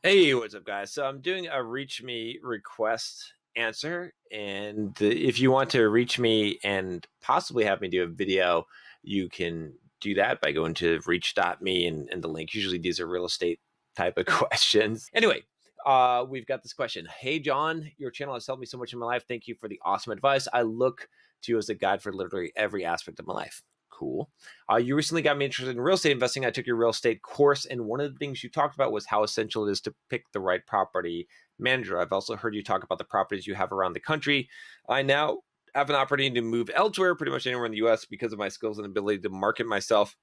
Hey, what's up, guys? So I'm doing a reach me request answer. If you want to reach me and possibly have me do a video, you can do that by going to reach.me and the link. Usually these are real estate type of questions. Anyway, we've got this question. Hey, John, your channel has helped me so much in my life. Thank you for the awesome advice. I look to you as a guide for literally every aspect of my life. Cool. You recently got me interested in real estate investing. I took your real estate course, and one of the things you talked about was how essential it is to pick the right property manager. I've also heard you talk about the properties you have around the country. I now have an opportunity to move elsewhere, pretty much anywhere in the US, because of my skills and ability to market myself.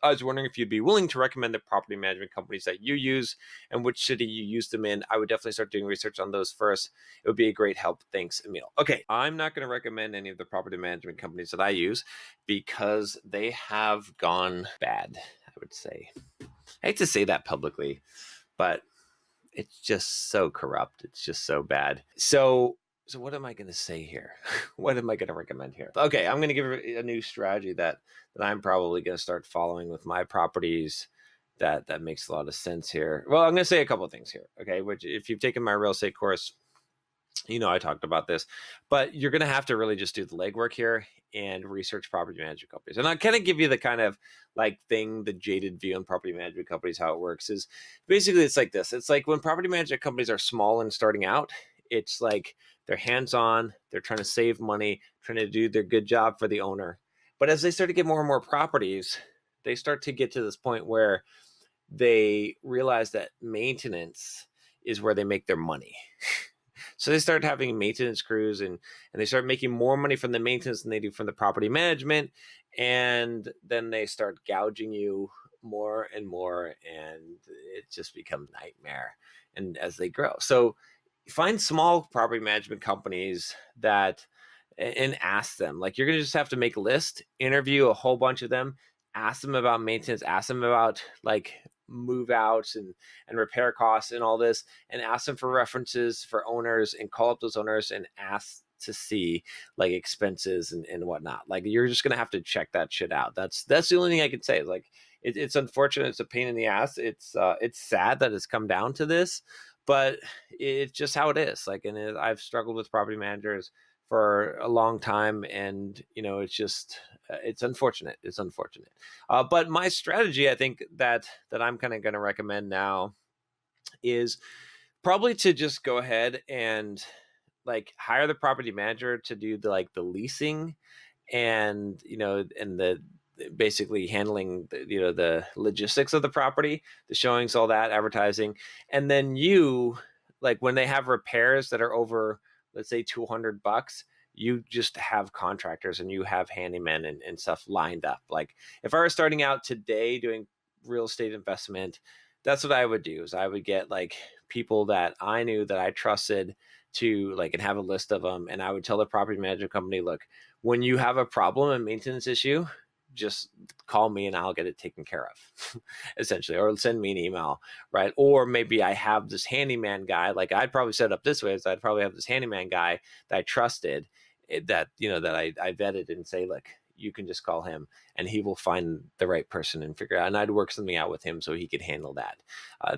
I was wondering if you'd be willing to recommend the property management companies that you use and which city you use them in. I would definitely start doing research on those first. It would be a great help. Thanks, Emil. Okay, I'm not going to recommend any of the property management companies that I use because they have gone bad, I would say. I hate to say that publicly, but it's just so corrupt. It's just so bad. So what am I going to say here? What am I going to recommend here? Okay, I'm going to give a new strategy that I'm probably going to start following with my properties. That makes a lot of sense here. Well, I'm going to say a couple of things here. Okay, which if you've taken my real estate course, I talked about this, but you're going to have to really just do the legwork here and research property management companies. And I'll kind of give you the kind of the jaded view on property management companies. How it works is basically it's like this. It's like when property management companies are small and starting out, it's like they're hands on, they're trying to save money, trying to do their good job for the owner. But as they start to get more and more properties, they start to get to this point where they realize that maintenance is where they make their money. So they start having maintenance crews and they start making more money from the maintenance than they do from the property management. And then they start gouging you more and more, and it just becomes a nightmare. And as they grow, so find small property management companies that and ask them. Like you're gonna just have to make a list, interview a whole bunch of them, ask them about maintenance, ask them about like move outs and repair costs and all this, and ask them for references for owners and call up those owners and ask to see like expenses and whatnot. Like you're just gonna have to check that shit out. That's the only thing I can say. Like it's unfortunate. It's a pain in the ass. It's sad that it's come down to this, but it's just how it is. Like, I've struggled with property managers for a long time, and it's just it's unfortunate. It's unfortunate. But my strategy, I think that I'm kind of going to recommend now is probably to just go ahead and like hire the property manager to do the leasing and and the basically handling the logistics of the property, the showings, all that, advertising. And then you, like, when they have repairs that are over, let's say, $200, you just have contractors and you have handymen and stuff lined up. Like if I were starting out today doing real estate investment, that's what I would do. Is I would get like people that I knew, that I trusted, to like, and have a list of them, and I would tell the property management company, look, when you have a problem, a maintenance issue, just call me and I'll get it taken care of, essentially, or send me an email, right? Or maybe I have this handyman guy. Like I'd probably set it up this way: is I'd probably have this handyman guy that I trusted, that that I vetted, and say, look, you can just call him and he will find the right person and figure out. And I'd work something out with him so he could handle that.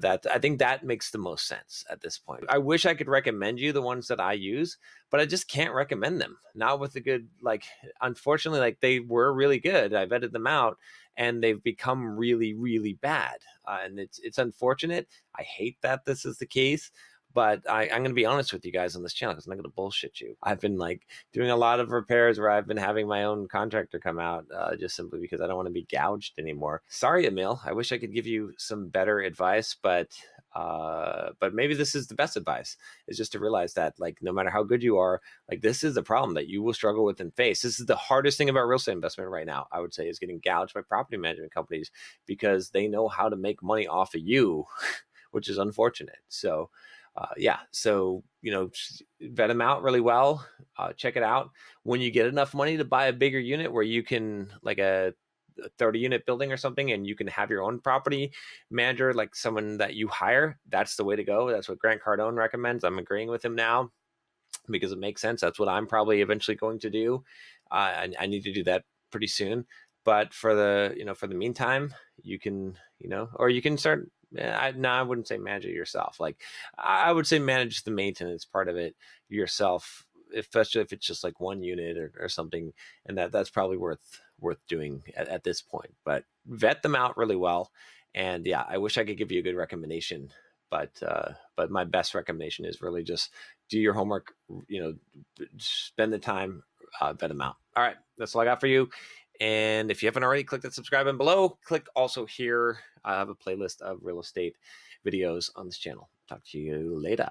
That I think that makes the most sense at this point. I wish I could recommend you the ones that I use, but I just can't recommend them. Not with the good, like, unfortunately, like they were really good. I vetted them out and they've become really, really bad. And it's unfortunate. I hate that this is the case. But I'm going to be honest with you guys on this channel because I'm not going to bullshit you. I've been like doing a lot of repairs where I've been having my own contractor come out just simply because I don't want to be gouged anymore. Sorry, Emil. I wish I could give you some better advice, but maybe this is the best advice, is just to realize that, like, no matter how good you are, like, this is the problem that you will struggle with and face. This is the hardest thing about real estate investment right now, I would say, is getting gouged by property management companies because they know how to make money off of you, which is unfortunate. So yeah, so vet them out really well, check it out. When you get enough money to buy a bigger unit where you can, like a 30 unit building or something, and you can have your own property manager, like someone that you hire, that's the way to go. That's what Grant Cardone recommends. I'm agreeing with him now because it makes sense. That's what I'm probably eventually going to do. I need to do that pretty soon. But for the meantime, you can, or you can start No, I wouldn't say manage it yourself. Like, I would say manage the maintenance part of it yourself, especially if it's just like one unit or something, and that's probably worth doing at this point. But vet them out really well, and yeah, I wish I could give you a good recommendation, but my best recommendation is really just do your homework. You know, spend the time, vet them out. All right, that's all I got for you. And if you haven't already, click that subscribe button below. Click also here. I have a playlist of real estate videos on this channel. Talk to you later.